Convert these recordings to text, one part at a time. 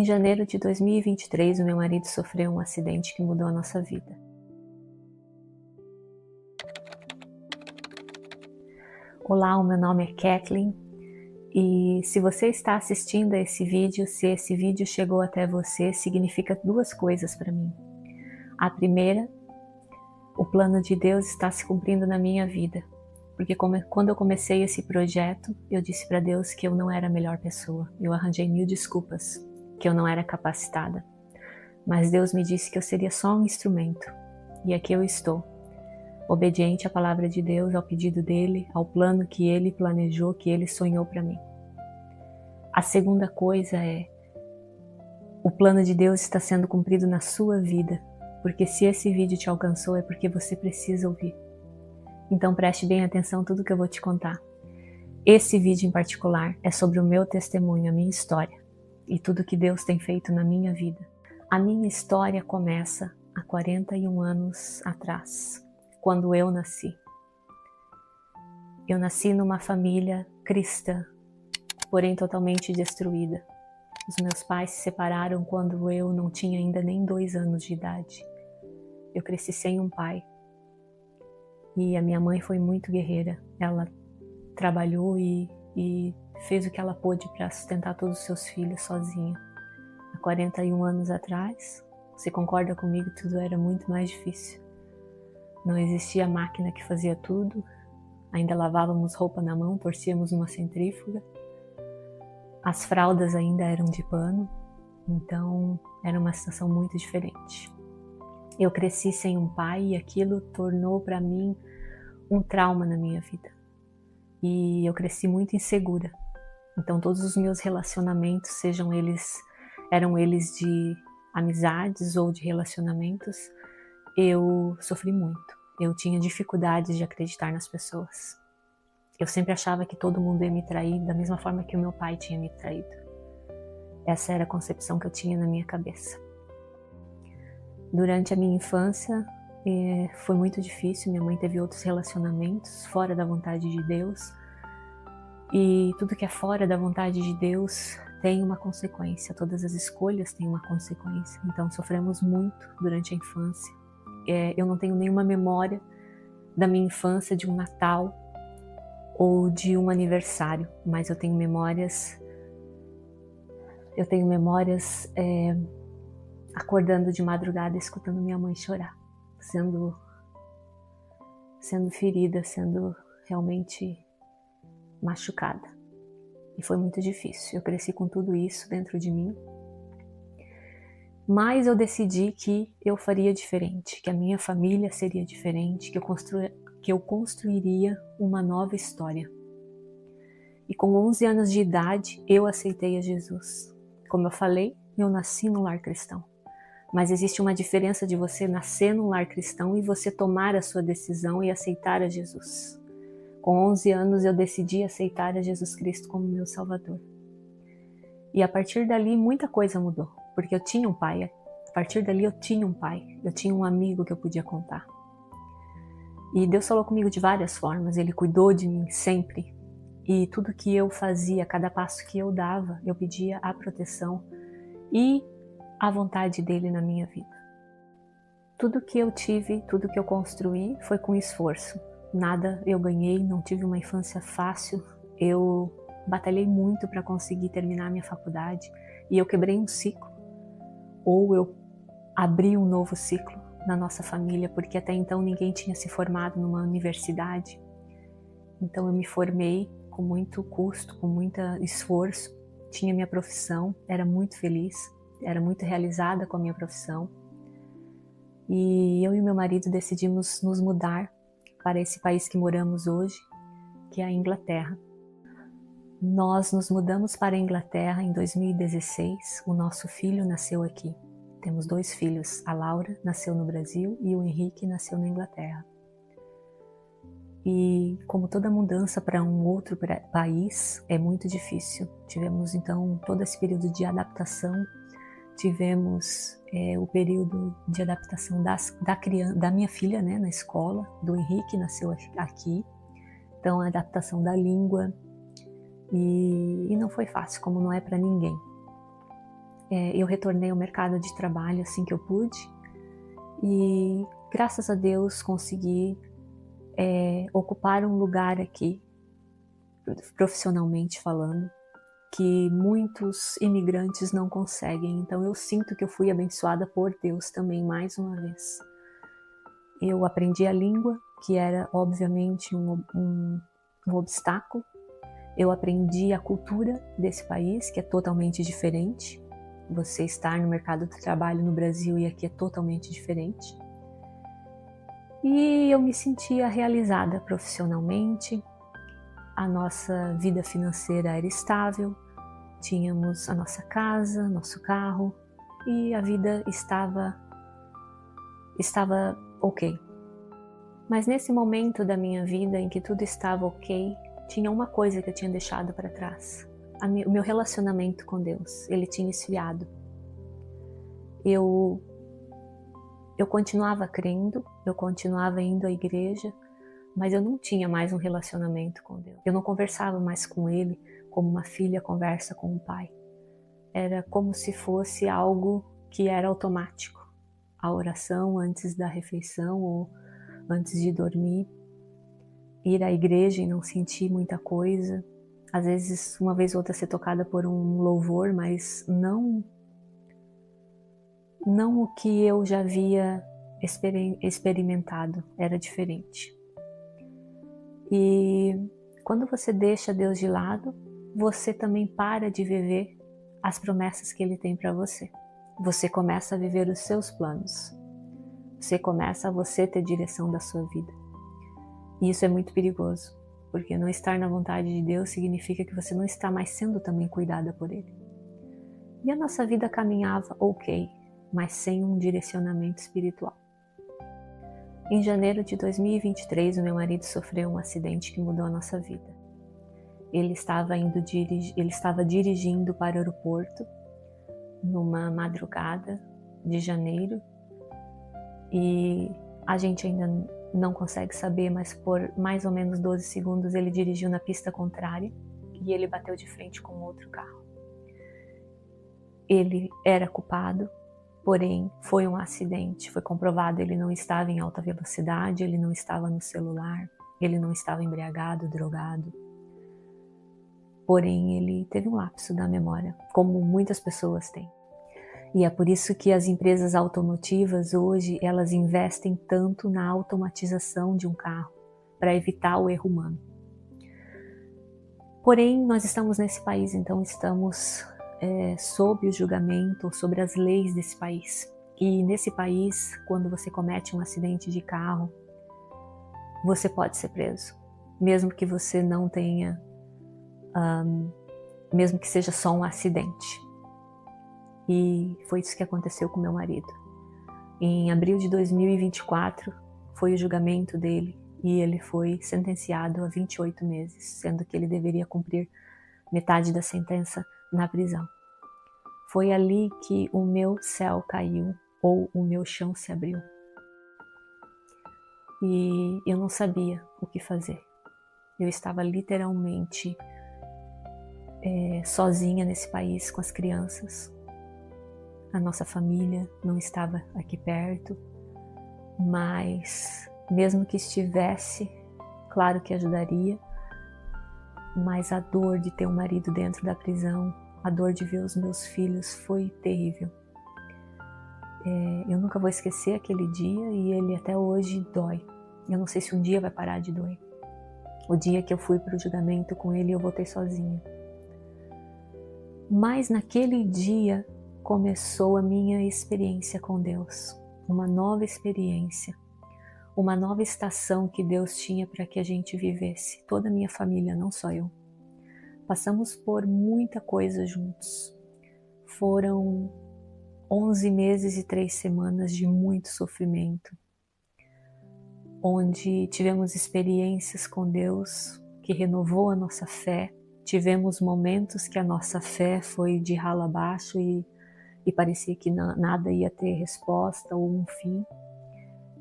Em janeiro de 2023, o meu marido sofreu um acidente que mudou a nossa vida. Olá, o meu nome é Kathleen e se você está assistindo a esse vídeo, se esse vídeo chegou até você, significa duas coisas para mim. A primeira, o plano de Deus está se cumprindo na minha vida, porque quando eu comecei esse projeto, eu disse para Deus que eu não era a melhor pessoa, eu arranjei 1000 desculpas, que eu não era capacitada, mas Deus me disse que eu seria só um instrumento, e aqui eu estou, obediente à palavra de Deus, ao pedido dele, ao plano que ele planejou, que ele sonhou para mim. A segunda coisa é, o plano de Deus está sendo cumprido na sua vida, porque se esse vídeo te alcançou é porque você precisa ouvir. Então preste bem atenção a tudo que eu vou te contar. Esse vídeo em particular é sobre o meu testemunho, a minha história e tudo que Deus tem feito na minha vida. A minha história começa há 41 anos atrás, quando eu nasci. Eu nasci numa família cristã, porém totalmente destruída. Os meus pais se separaram quando eu não tinha ainda nem 2 anos de idade. Eu cresci sem um pai. E a minha mãe foi muito guerreira. Ela trabalhou e fez o que ela pôde para sustentar todos os seus filhos sozinha. Há 41 anos atrás, você concorda comigo, tudo era muito mais difícil. Não existia máquina que fazia tudo. Ainda lavávamos roupa na mão, torcíamos uma centrífuga. As fraldas ainda eram de pano. Então, era uma situação muito diferente. Eu cresci sem um pai e aquilo tornou para mim um trauma na minha vida. E eu cresci muito insegura. Então todos os meus relacionamentos, eram eles de amizades ou de relacionamentos, eu sofri muito. Eu tinha dificuldades de acreditar nas pessoas. Eu sempre achava que todo mundo ia me trair da mesma forma que o meu pai tinha me traído. Essa era a concepção que eu tinha na minha cabeça. Durante a minha infância, foi muito difícil. Minha mãe teve outros relacionamentos fora da vontade de Deus. E tudo que é fora da vontade de Deus tem uma consequência. Todas as escolhas têm uma consequência. Então sofremos muito durante a infância. Eu não tenho nenhuma memória da minha infância, de um Natal ou de um aniversário. Mas eu tenho memórias acordando de madrugada, escutando minha mãe chorar, sendo ferida, sendo realmente machucada. E foi muito difícil. Eu cresci com tudo isso dentro de mim. Mas eu decidi que eu faria diferente, que a minha família seria diferente, que eu construiria uma nova história. E com 11 anos de idade, eu aceitei a Jesus. Como eu falei, eu nasci num lar cristão. Mas existe uma diferença de você nascer num lar cristão e você tomar a sua decisão e aceitar a Jesus. Com 11 anos eu decidi aceitar a Jesus Cristo como meu Salvador. E a partir dali muita coisa mudou, porque eu tinha um pai. A partir dali eu tinha um pai, eu tinha um amigo que eu podia contar. E Deus falou comigo de várias formas, Ele cuidou de mim sempre. E tudo que eu fazia, cada passo que eu dava, eu pedia a proteção e a vontade dele na minha vida. Tudo que eu tive, tudo que eu construí foi com esforço. Nada eu ganhei, não tive uma infância fácil. Eu batalhei muito para conseguir terminar a minha faculdade e eu quebrei um ciclo. Ou eu abri um novo ciclo na nossa família, porque até então ninguém tinha se formado numa universidade. Então eu me formei com muito custo, com muito esforço. Tinha minha profissão, era muito feliz. Era muito realizada com a minha profissão. E eu e meu marido decidimos nos mudar para esse país que moramos hoje, que é a Inglaterra. Nós nos mudamos para a Inglaterra em 2016. O nosso filho nasceu aqui. Temos 2 filhos. A Laura nasceu no Brasil e o Henrique nasceu na Inglaterra. E como toda mudança para um outro país é muito difícil. Tivemos então todo esse período de adaptação. Tivemos o período de adaptação da minha filha, né, na escola, do Henrique, nasceu aqui. Então, a adaptação da língua. E não foi fácil, como não é para ninguém. Eu retornei ao mercado de trabalho assim que eu pude e, graças a Deus, consegui ocupar um lugar aqui, profissionalmente falando, que muitos imigrantes não conseguem. Então eu sinto que eu fui abençoada por Deus também, mais uma vez. Eu aprendi a língua, que era obviamente um obstáculo. Eu aprendi a cultura desse país, que é totalmente diferente. Você estar no mercado de trabalho no Brasil e aqui é totalmente diferente. E eu me sentia realizada profissionalmente. A nossa vida financeira era estável, tínhamos a nossa casa, nosso carro e a vida estava ok. Mas nesse momento da minha vida em que tudo estava ok, tinha uma coisa que eu tinha deixado para trás. O meu relacionamento com Deus, ele tinha esfriado. Eu continuava crendo, eu continuava indo à igreja, mas eu não tinha mais um relacionamento com Deus. Eu não conversava mais com Ele como uma filha conversa com um pai. Era como se fosse algo que era automático. A oração antes da refeição ou antes de dormir. Ir à igreja e não sentir muita coisa. Às vezes, uma vez ou outra, ser tocada por um louvor, mas não o que eu já havia experimentado. Era diferente. E quando você deixa Deus de lado, você também para de viver as promessas que Ele tem para você. Você começa a viver os seus planos. Você começa a você ter direção da sua vida. E isso é muito perigoso, porque não estar na vontade de Deus significa que você não está mais sendo também cuidada por Ele. E a nossa vida caminhava ok, mas sem um direcionamento espiritual. Em janeiro de 2023, o meu marido sofreu um acidente que mudou a nossa vida. Ele estava dirigindo para o aeroporto numa madrugada de janeiro e a gente ainda não consegue saber, mas por mais ou menos 12 segundos ele dirigiu na pista contrária e ele bateu de frente com outro carro. Ele era culpado. Porém, foi um acidente, foi comprovado, ele não estava em alta velocidade, ele não estava no celular, ele não estava embriagado, drogado. Porém, ele teve um lapso da memória, como muitas pessoas têm. E é por isso que as empresas automotivas hoje, elas investem tanto na automatização de um carro, para evitar o erro humano. Porém, nós estamos nesse país, então estamos sob o julgamento, sobre as leis desse país. E nesse país, quando você comete um acidente de carro, você pode ser preso, mesmo que você não tenha, mesmo que seja só um acidente. E foi isso que aconteceu com meu marido. Em abril de 2024, foi o julgamento dele e ele foi sentenciado a 28 meses, sendo que ele deveria cumprir metade da sentença na prisão. Foi ali que o meu céu caiu, ou o meu chão se abriu. E eu não sabia o que fazer. Eu estava literalmente sozinha nesse país com as crianças. A nossa família não estava aqui perto, mas mesmo que estivesse, claro que ajudaria, mas a dor de ter um marido dentro da prisão, a dor de ver os meus filhos foi terrível. Eu nunca vou esquecer aquele dia e ele até hoje dói. Eu não sei se um dia vai parar de doer. O dia que eu fui para o julgamento com ele, eu voltei sozinha. Mas naquele dia começou a minha experiência com Deus. Uma nova experiência. Uma nova estação que Deus tinha para que a gente vivesse. Toda a minha família, não só eu. Passamos por muita coisa juntos. Foram 11 meses e 3 semanas de muito sofrimento, onde tivemos experiências com Deus que renovou a nossa fé. Tivemos momentos que a nossa fé foi de ralo abaixo e parecia que nada ia ter resposta ou um fim.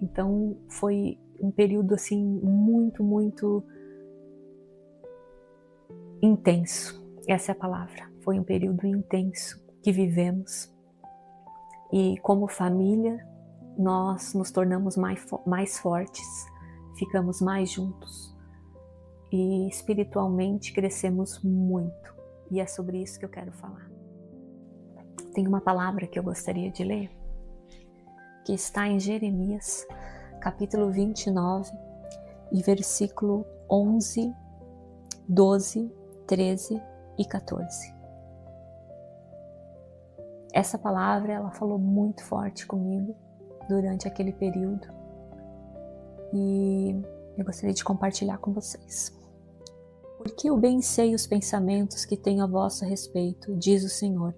Então foi um período assim muito, muito intenso. Essa é a palavra. Foi um período intenso que vivemos. E como família, nós nos tornamos mais fortes, ficamos mais juntos. E espiritualmente crescemos muito. E é sobre isso que eu quero falar. Tem uma palavra que eu gostaria de ler, que está em Jeremias, capítulo 29, e versículo 11, 12, 13 e 14. Essa palavra, ela falou muito forte comigo durante aquele período e eu gostaria de compartilhar com vocês. Porque eu bem sei os pensamentos que tenho a vosso respeito, diz o Senhor,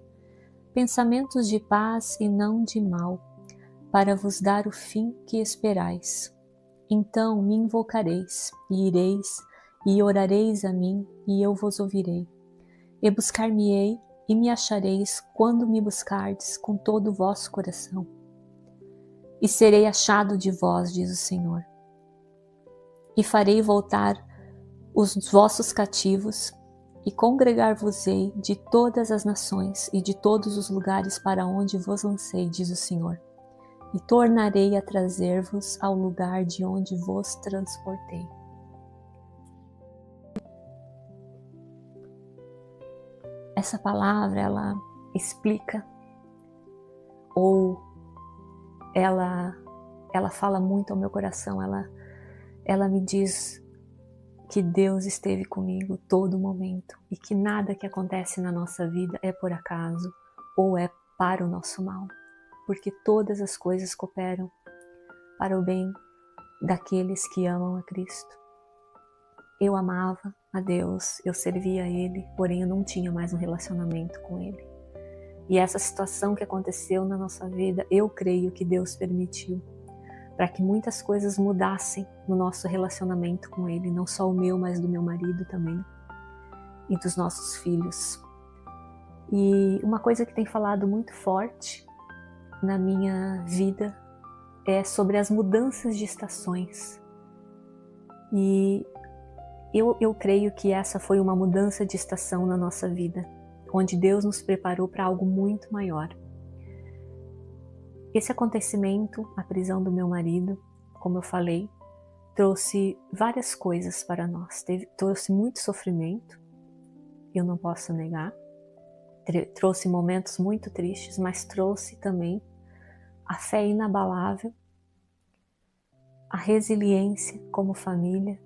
pensamentos de paz e não de mal, para vos dar o fim que esperais. Então me invocareis, e ireis, e orareis a mim, e eu vos ouvirei. E buscar-me-ei, e me achareis, quando me buscardes com todo o vosso coração. E serei achado de vós, diz o Senhor. E farei voltar os vossos cativos, e congregar-vos-ei de todas as nações e de todos os lugares para onde vos lancei, diz o Senhor. E tornarei a trazer-vos ao lugar de onde vos transportei. Essa palavra, ela explica, ou ela fala muito ao meu coração, ela me diz que Deus esteve comigo todo momento e que nada que acontece na nossa vida é por acaso ou é para o nosso mal, porque todas as coisas cooperam para o bem daqueles que amam a Cristo. Eu amava a Deus, eu servia a Ele, porém eu não tinha mais um relacionamento com Ele. E essa situação que aconteceu na nossa vida, eu creio que Deus permitiu para que muitas coisas mudassem no nosso relacionamento com Ele, não só o meu, mas do meu marido também, e dos nossos filhos. E uma coisa que tem falado muito forte na minha vida é sobre as mudanças de estações. E eu creio que essa foi uma mudança de estação na nossa vida, onde Deus nos preparou para algo muito maior. Esse acontecimento, a prisão do meu marido, como eu falei, trouxe várias coisas para nós. Trouxe muito sofrimento, eu não posso negar. Trouxe momentos muito tristes, mas trouxe também a fé inabalável, a resiliência como família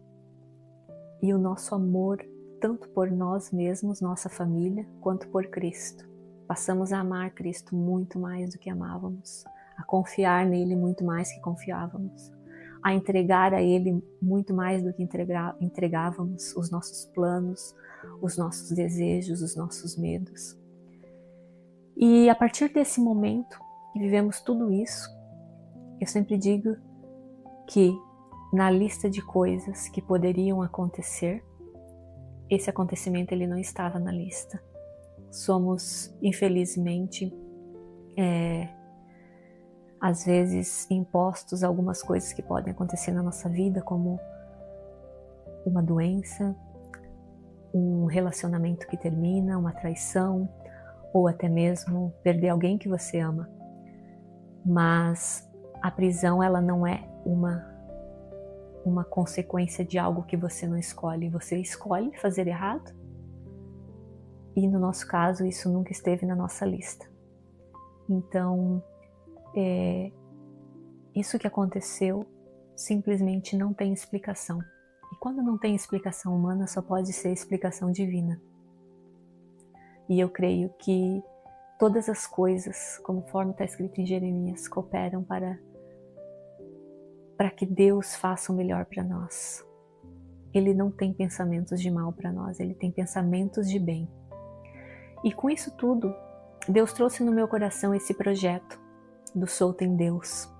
e o nosso amor, tanto por nós mesmos, nossa família, quanto por Cristo. Passamos a amar Cristo muito mais do que amávamos, a confiar nele muito mais que confiávamos, a entregar a Ele muito mais do que entregávamos os nossos planos, os nossos desejos, os nossos medos. E a partir desse momento que vivemos tudo isso, eu sempre digo que na lista de coisas que poderiam acontecer, esse acontecimento ele não estava na lista. Somos, infelizmente, às vezes impostos a algumas coisas que podem acontecer na nossa vida, como uma doença, um relacionamento que termina, uma traição, ou até mesmo perder alguém que você ama. Mas a prisão, ela não é uma consequência de algo que você não escolhe. Você escolhe fazer errado, e no nosso caso isso nunca esteve na nossa lista. Então, isso que aconteceu simplesmente não tem explicação. E quando não tem explicação humana, só pode ser explicação divina. E eu creio que todas as coisas, conforme está escrito em Jeremias, cooperam para que Deus faça o melhor para nós. Ele não tem pensamentos de mal para nós, Ele tem pensamentos de bem. E com isso tudo, Deus trouxe no meu coração esse projeto do Solta em Deus.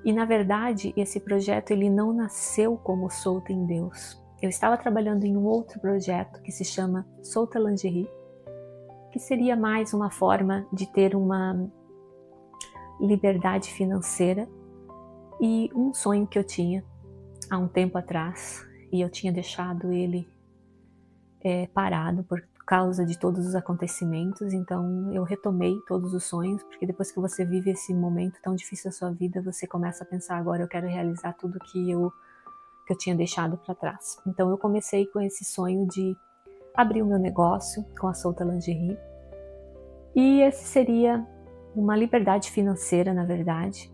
E na verdade, esse projeto ele não nasceu como Solta em Deus. Eu estava trabalhando em um outro projeto que se chama Solta Lingerie, que seria mais uma forma de ter uma liberdade financeira, e um sonho que eu tinha há um tempo atrás, e eu tinha deixado ele parado por causa de todos os acontecimentos. Então eu retomei todos os sonhos, porque depois que você vive esse momento tão difícil da sua vida, você começa a pensar, agora eu quero realizar tudo que eu tinha deixado para trás. Então eu comecei com esse sonho de abrir o meu negócio com a Solta Lingerie, e esse seria uma liberdade financeira, na verdade,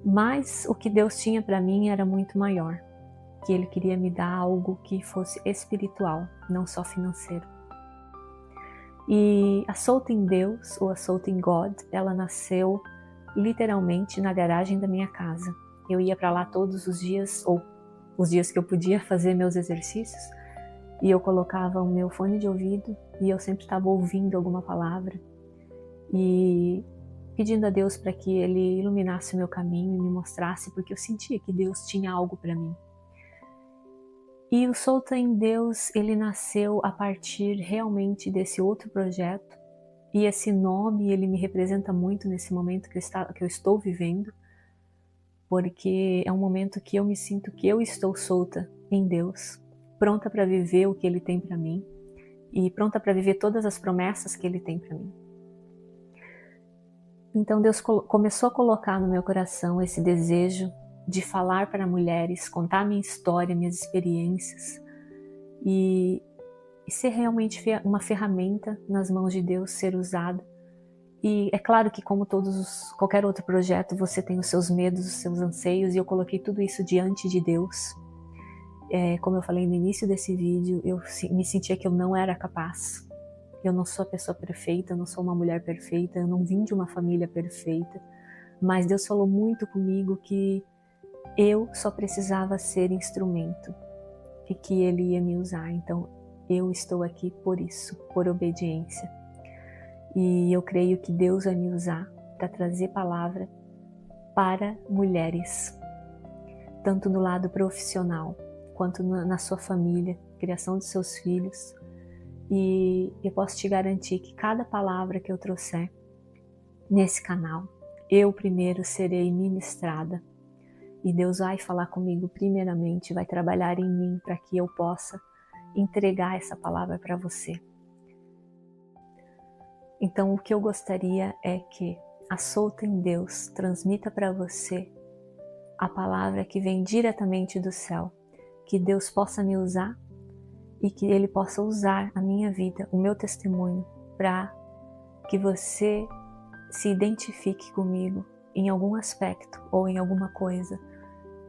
mas o que Deus tinha para mim era muito maior, que Ele queria me dar algo que fosse espiritual, não só financeiro. E a Solta em Deus, ou a Solta em God, ela nasceu literalmente na garagem da minha casa. Eu ia para lá todos os dias, ou os dias que eu podia fazer meus exercícios, e eu colocava o meu fone de ouvido e eu sempre estava ouvindo alguma palavra e pedindo a Deus para que Ele iluminasse o meu caminho e me mostrasse, porque eu sentia que Deus tinha algo para mim. E o Solta em Deus, ele nasceu a partir realmente desse outro projeto, e esse nome, ele me representa muito nesse momento que eu estou vivendo, porque é um momento que eu me sinto que eu estou solta em Deus, pronta para viver o que Ele tem para mim e pronta para viver todas as promessas que Ele tem para mim. Então Deus começou a colocar no meu coração esse desejo de falar para mulheres, contar minha história, minhas experiências e ser realmente uma ferramenta nas mãos de Deus, ser usada. E é claro que, como qualquer outro projeto, você tem os seus medos, os seus anseios, e eu coloquei tudo isso diante de Deus. Como eu falei no início desse vídeo, eu me sentia que eu não era capaz. Eu não sou a pessoa perfeita, eu não sou uma mulher perfeita, eu não vim de uma família perfeita, mas Deus falou muito comigo que eu só precisava ser instrumento e que Ele ia me usar. Então eu estou aqui por isso, por obediência. E eu creio que Deus vai me usar para trazer palavra para mulheres, tanto no lado profissional, quanto na sua família, criação dos seus filhos. E eu posso te garantir que cada palavra que eu trouxer nesse canal, eu primeiro serei ministrada. E Deus vai falar comigo primeiramente, vai trabalhar em mim para que eu possa entregar essa palavra para você. Então o que eu gostaria é que a Solta em Deus transmita para você a palavra que vem diretamente do céu, que Deus possa me usar e que Ele possa usar a minha vida, o meu testemunho, para que você se identifique comigo em algum aspecto ou em alguma coisa,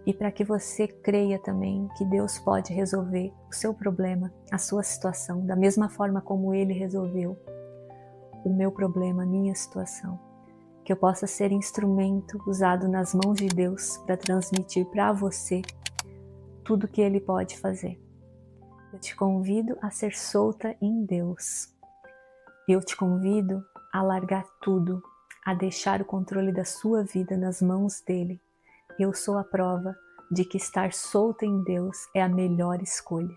e para que você creia também que Deus pode resolver o seu problema, a sua situação, da mesma forma como Ele resolveu o meu problema, a minha situação. Que eu possa ser instrumento usado nas mãos de Deus para transmitir para você tudo que Ele pode fazer. Eu te convido a ser solta em Deus. Eu te convido a largar tudo, a deixar o controle da sua vida nas mãos dEle. Eu sou a prova de que estar solta em Deus é a melhor escolha.